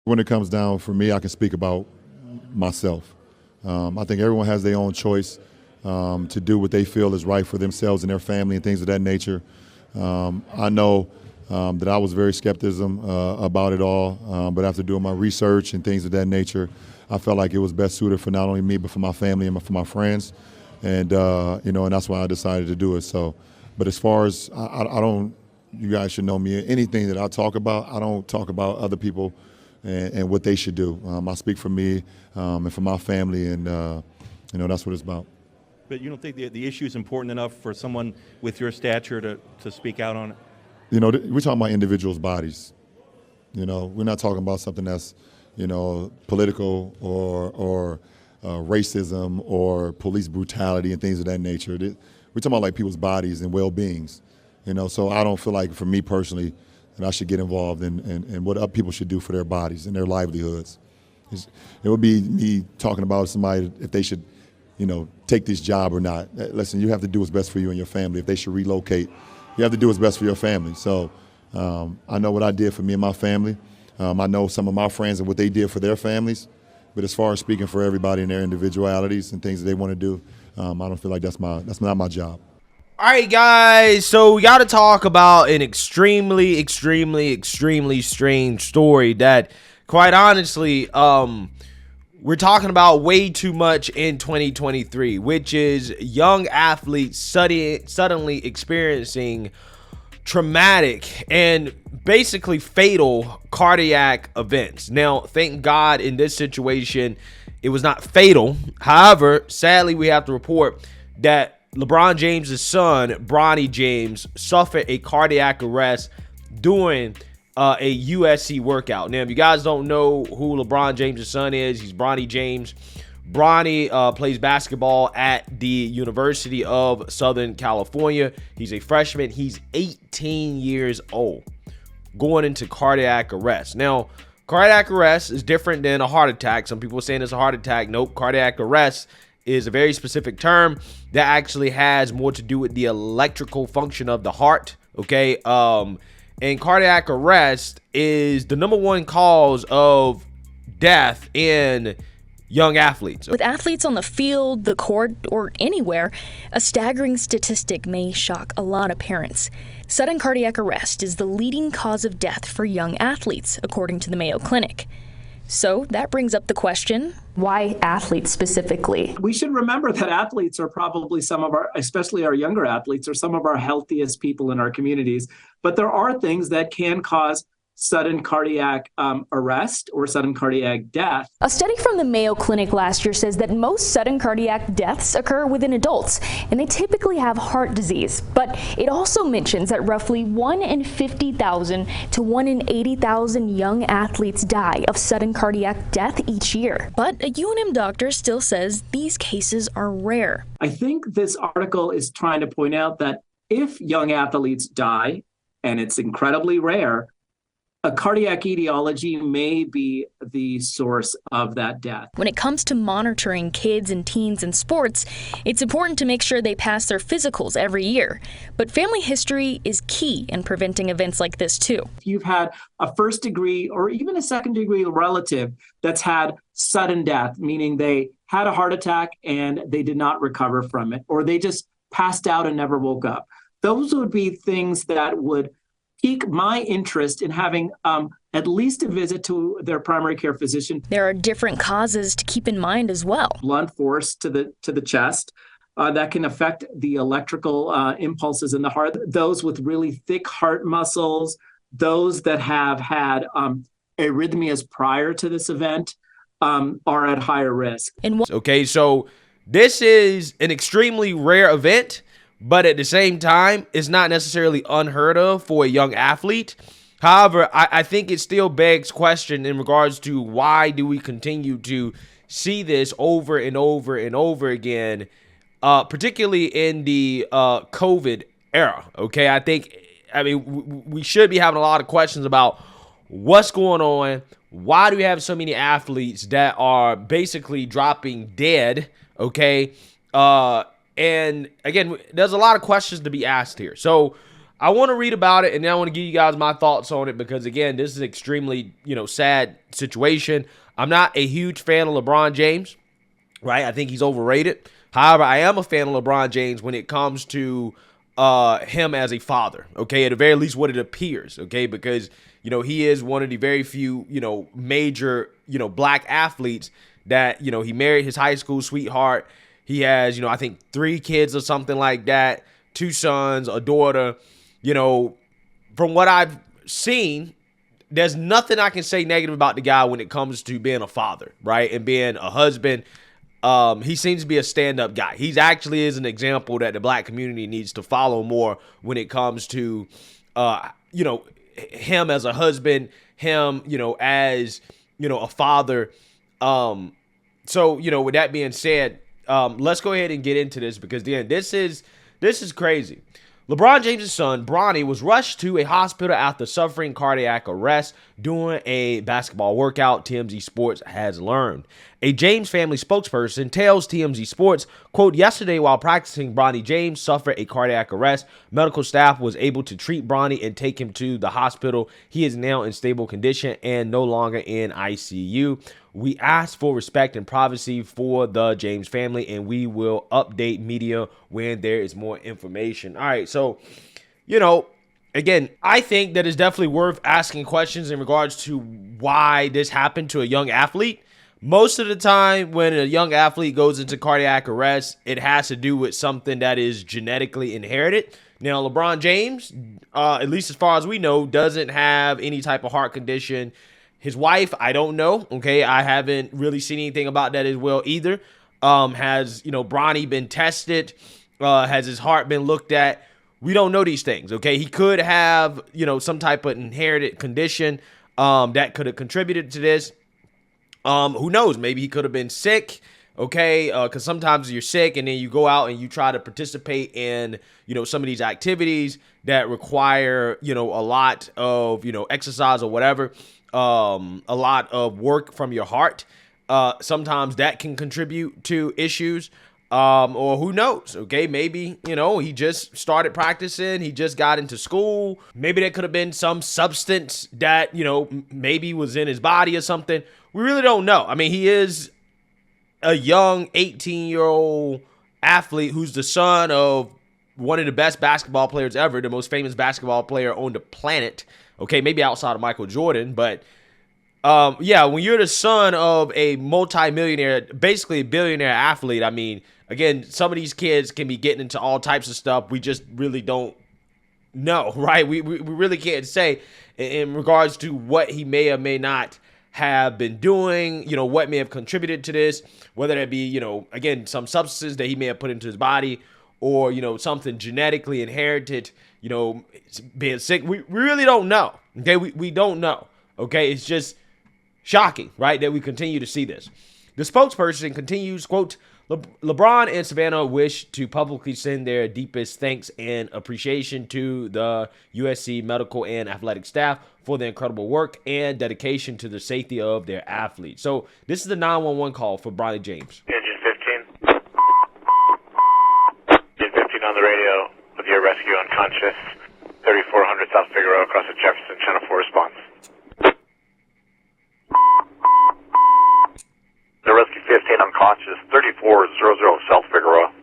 When it comes down for me, I can speak about myself. I think everyone has their own choice to do what they feel is right for themselves and their family and things of that nature. I know that I was very skeptical about it all, but after doing my research and things of that nature, I felt like it was best suited for not only me but for my family and for my friends, and and that's why I decided to do it. So, but as far as I don't, you guys should know me. Anything that I talk about, I don't talk about other people and what they should do. I speak for me and for my family, and that's what it's about. But you don't think the issue is important enough for someone with your stature to speak out on it? We're talking about individuals' bodies. We're not talking about something that's, political or racism or police brutality and things of that nature. We're talking about like people's bodies and well-beings. So I don't feel like, for me personally, that I should get involved in what other people should do for their bodies and their livelihoods. It would be me talking about somebody if they should, take this job or not. Listen, you have to do what's best for you and your family. If they should relocate, you have to do what's best for your family. So I know what I did for me and my family. I know some of my friends and what they did for their families. But as far as speaking for everybody and their individualities and things that they want to do, I don't feel like that's not my job. All right, guys, so we got to talk about an extremely, extremely, extremely strange story that, quite honestly, we're talking about way too much in 2023, which is young athletes suddenly experiencing traumatic and basically fatal cardiac events. Now, thank God in this situation, it was not fatal. However, sadly, we have to report that LeBron James' son, Bronny James, suffered a cardiac arrest during a USC workout. Now, if you guys don't know who LeBron James' son is, he's Bronny James. Bronny plays basketball at the University of Southern California. He's a freshman. He's 18 years old, going into cardiac arrest. Now, cardiac arrest is different than a heart attack. Some people are saying it's a heart attack. Nope, cardiac arrest is a very specific term that actually has more to do with the electrical function of the heart, okay? And cardiac arrest is the number one cause of death in young athletes. With athletes on the field, the court, or anywhere, a staggering statistic may shock a lot of parents. Sudden cardiac arrest is the leading cause of death for young athletes, according to the Mayo Clinic. So that brings up the question, why athletes specifically? We should remember that athletes are probably some of our, especially our younger athletes, are some of our healthiest people in our communities. But there are things that can cause sudden cardiac arrest or sudden cardiac death. A study from the Mayo Clinic last year says that most sudden cardiac deaths occur within adults, and they typically have heart disease. But it also mentions that roughly 1 in 50,000 to 1 in 80,000 young athletes die of sudden cardiac death each year. But a UNM doctor still says these cases are rare. I think this article is trying to point out that if young athletes die, and it's incredibly rare, a cardiac etiology may be the source of that death. When it comes to monitoring kids and teens in sports, it's important to make sure they pass their physicals every year. But family history is key in preventing events like this too. If you've had a first degree or even a second degree relative that's had sudden death, meaning they had a heart attack and they did not recover from it, or they just passed out and never woke up, those would be things that would pique my interest in having at least a visit to their primary care physician. There are different causes to keep in mind as well. Blunt force to the chest that can affect the electrical impulses in the heart. Those with really thick heart muscles, those that have had arrhythmias prior to this event are at higher risk. Okay, so this is an extremely rare event, but at the same time, it's not necessarily unheard of for a young athlete. However, I think it still begs question in regards to why do we continue to see this over and over and over again, particularly in the COVID era, okay? I mean, we should be having a lot of questions about what's going on. Why do we have so many athletes that are basically dropping dead, okay? And again, there's a lot of questions to be asked here. So I want to read about it, and then I want to give you guys my thoughts on it because, again, this is an extremely, sad situation. I'm not a huge fan of LeBron James, right? I think he's overrated. However, I am a fan of LeBron James when it comes to him as a father, okay? At the very least, what it appears, okay? Because, he is one of the very few, major, black athletes that, he married his high school sweetheart. He has, I think 3 kids or something like that, 2 sons, a daughter. From what I've seen, there's nothing I can say negative about the guy when it comes to being a father, right? And being a husband. He seems to be a stand-up guy. He actually is an example that the black community needs to follow more when it comes to, him as a husband, him, as, a father. So, with that being said, let's go ahead and get into this because, again, this is crazy. LeBron James' son, Bronny, was rushed to a hospital after suffering cardiac arrest during a basketball workout, TMZ Sports has learned. A James family spokesperson tells TMZ Sports, quote, yesterday while practicing, Bronny James suffered a cardiac arrest. Medical staff was able to treat Bronny and take him to the hospital. He is now in stable condition and no longer in ICU. We ask for respect and privacy for the James family, and we will update media when there is more information. All right, so, again, I think that it's definitely worth asking questions in regards to why this happened to a young athlete. Most of the time when a young athlete goes into cardiac arrest, it has to do with something that is genetically inherited. Now, LeBron James, at least as far as we know, doesn't have any type of heart condition. His wife, I don't know. Okay, I haven't really seen anything about that as well either. Has, Bronny been tested? Has his heart been looked at? We don't know these things, okay? He could have, some type of inherited condition that could have contributed to this. Who knows? Maybe he could have been sick, okay? Because sometimes you're sick and then you go out and you try to participate in, some of these activities that require, a lot of, exercise or whatever. A lot of work from your heart. Sometimes that can contribute to issues. Or who knows? Okay, maybe, he just started practicing. He just got into school. Maybe there could have been some substance that, maybe was in his body or something. We really don't know. I mean, he is a young 18-year-old athlete who's the son of one of the best basketball players ever, the most famous basketball player on the planet. Okay, maybe outside of Michael Jordan, but when you're the son of a multimillionaire, basically a billionaire athlete, I mean, again, some of these kids can be getting into all types of stuff. We just really don't know, right? We really can't say in regards to what he may or may not have been doing, what may have contributed to this, whether that be, again, some substances that he may have put into his body or, something genetically inherited, being sick. We really don't know. Okay, we don't know. Okay, it's just shocking, right, that we continue to see this. The spokesperson continues, quote, LeBron and Savannah wish to publicly send their deepest thanks and appreciation to the USC medical and athletic staff for their incredible work and dedication to the safety of their athletes. So this is the 911 call for Bronny James. Engine 15. Engine 15 on the radio with your rescue unconscious. 3400 South Figueroa across the Jefferson, Channel 4 response. The rescue 15 unconscious, 3400 South Figueroa.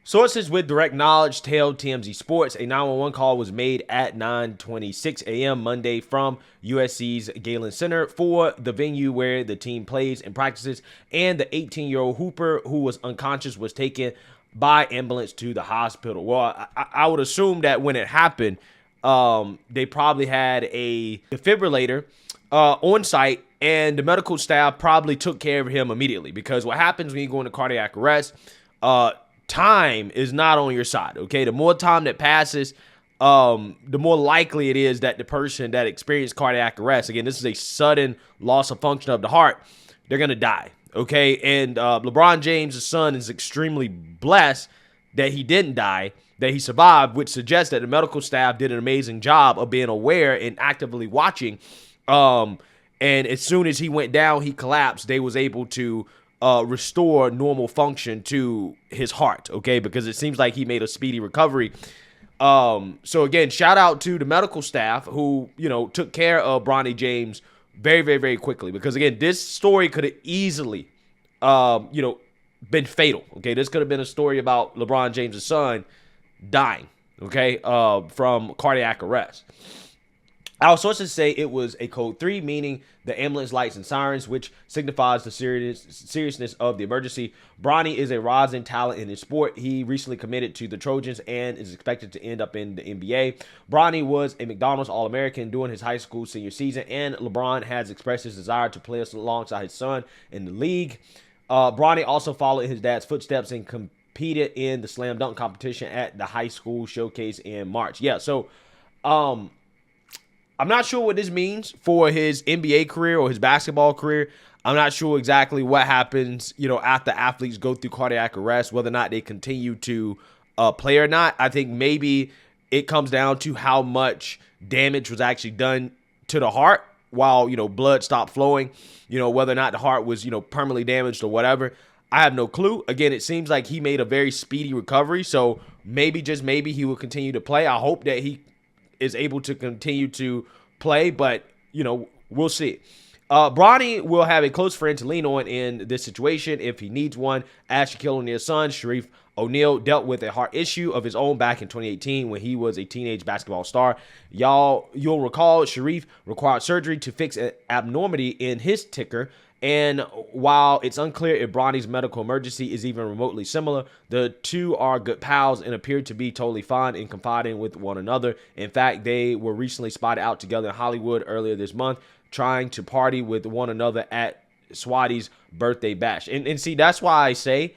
Sources with direct knowledge tell TMZ Sports a 911 call was made at 9:26 a.m. Monday from USC's Galen Center for the venue where the team plays and practices, and the 18-year-old hooper who was unconscious was taken by ambulance to the hospital. Well, I would assume that when it happened, they probably had a defibrillator on site, and the medical staff probably took care of him immediately, because what happens when you go into cardiac arrest, time is not on your side, okay? The more time that passes, the more likely it is that the person that experienced cardiac arrest, again, this is a sudden loss of function of the heart, they're going to die, okay? And LeBron James' son is extremely blessed that he didn't die, that he survived, which suggests that the medical staff did an amazing job of being aware and actively watching. And as soon as he went down, he collapsed. They was able to restore normal function to his heart, okay? Because it seems like he made a speedy recovery. So again, shout out to the medical staff who, took care of Bronny James very, very, very quickly, because again, this story could have easily, been fatal. Okay. This could have been a story about LeBron James' son dying, okay, from cardiac arrest. Our sources say it was a code 3, meaning the ambulance lights and sirens, which signifies the seriousness of the emergency. Bronny is a rising talent in his sport. He recently committed to the Trojans and is expected to end up in the NBA. Bronny was a McDonald's All-American during his high school senior season, and LeBron has expressed his desire to play alongside his son in the league. Bronny also followed in his dad's footsteps and competed in the slam dunk competition at the high school showcase in March. Yeah, so I'm not sure what this means for his NBA career or his basketball career. I'm not sure exactly what happens, after athletes go through cardiac arrest, whether or not they continue to play or not. I think maybe it comes down to how much damage was actually done to the heart while, blood stopped flowing, whether or not the heart was, permanently damaged or whatever. I have no clue. Again, it seems like he made a very speedy recovery. So maybe, just maybe, he will continue to play. I hope that he is able to continue to play, but we'll see. Bronny will have a close friend to lean on in this situation if he needs one, as Shaquille O'Neal's son, Sharif O'Neal, dealt with a heart issue of his own back in 2018 when he was a teenage basketball star. You'll recall Sharif required surgery to fix an abnormality in his ticker. And while it's unclear if Bronny's medical emergency is even remotely similar, the two are good pals and appear to be totally fine and confiding with one another. In fact, they were recently spotted out together in Hollywood earlier this month, trying to party with one another at Swati's birthday bash. And see, that's why I say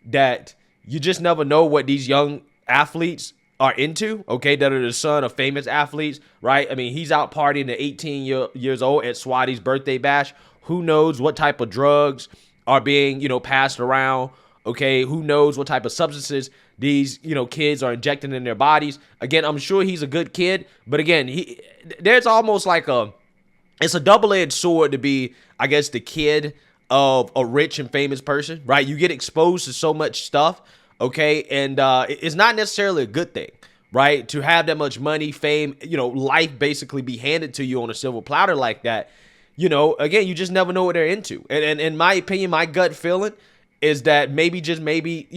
that you just never know what these young athletes are into, okay, that are the son of famous athletes, right? I mean, he's out partying at 18 years old at Swati's birthday bash. Who knows what type of drugs are being, passed around, okay? Who knows what type of substances these, kids are injecting in their bodies. Again, I'm sure he's a good kid, but again, there's almost like it's a double-edged sword to be, I guess, the kid of a rich and famous person, right? You get exposed to so much stuff, okay? And it's not necessarily a good thing, right? To have that much money, fame, life basically be handed to you on a silver platter like that. Again, you just never know what they're into. And in my opinion, my gut feeling is that maybe, just maybe,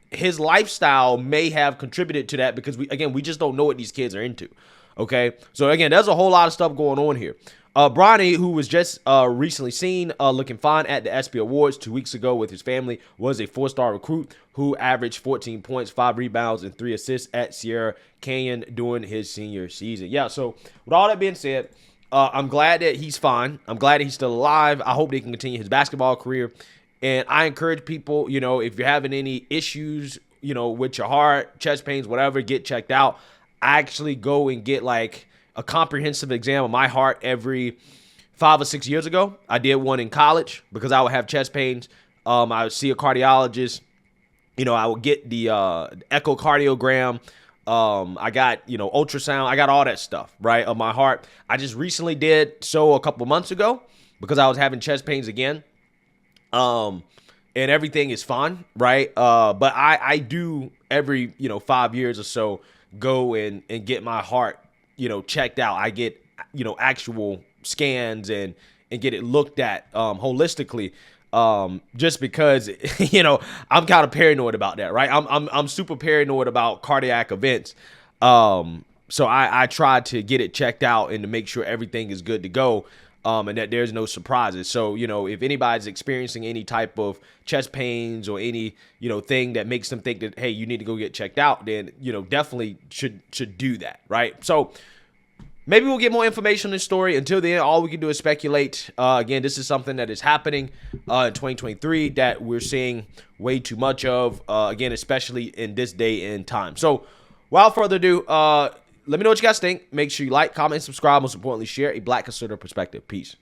his lifestyle may have contributed to that, because we just don't know what these kids are into. Okay. So again, there's a whole lot of stuff going on here. Bronny, who was just recently seen looking fine at the ESPY Awards 2 weeks ago with his family, was a 4-star recruit who averaged 14 points, 5 rebounds, and 3 assists at Sierra Canyon during his senior season. Yeah, so with all that being said, I'm glad that he's fine. I'm glad that he's still alive. I hope that he can continue his basketball career. And I encourage people, if you're having any issues, with your heart, chest pains, whatever, get checked out. I actually go and get like a comprehensive exam of my heart every 5 or 6 years ago. I did one in college because I would have chest pains. I would see a cardiologist. I would get the echocardiogram. I got, ultrasound. I got all that stuff, right, of my heart. I just recently did so a couple months ago because I was having chest pains again. And everything is fine, right? But I do every, 5 years or so go and get my heart, checked out. I get, actual scans and get it looked at holistically. Just because, I'm kind of paranoid about that, right? I'm super paranoid about cardiac events. So I try to get it checked out and to make sure everything is good to go. And that there's no surprises. So, if anybody's experiencing any type of chest pains or any, thing that makes them think that, hey, you need to go get checked out, then, definitely should do that, right? So maybe we'll get more information on this story. Until then, all we can do is speculate. Again, this is something that is happening in 2023 that we're seeing way too much of, again, especially in this day and time. So without further ado, let me know what you guys think. Make sure you like, comment, and subscribe. Most importantly, share a Black conservative perspective. Peace.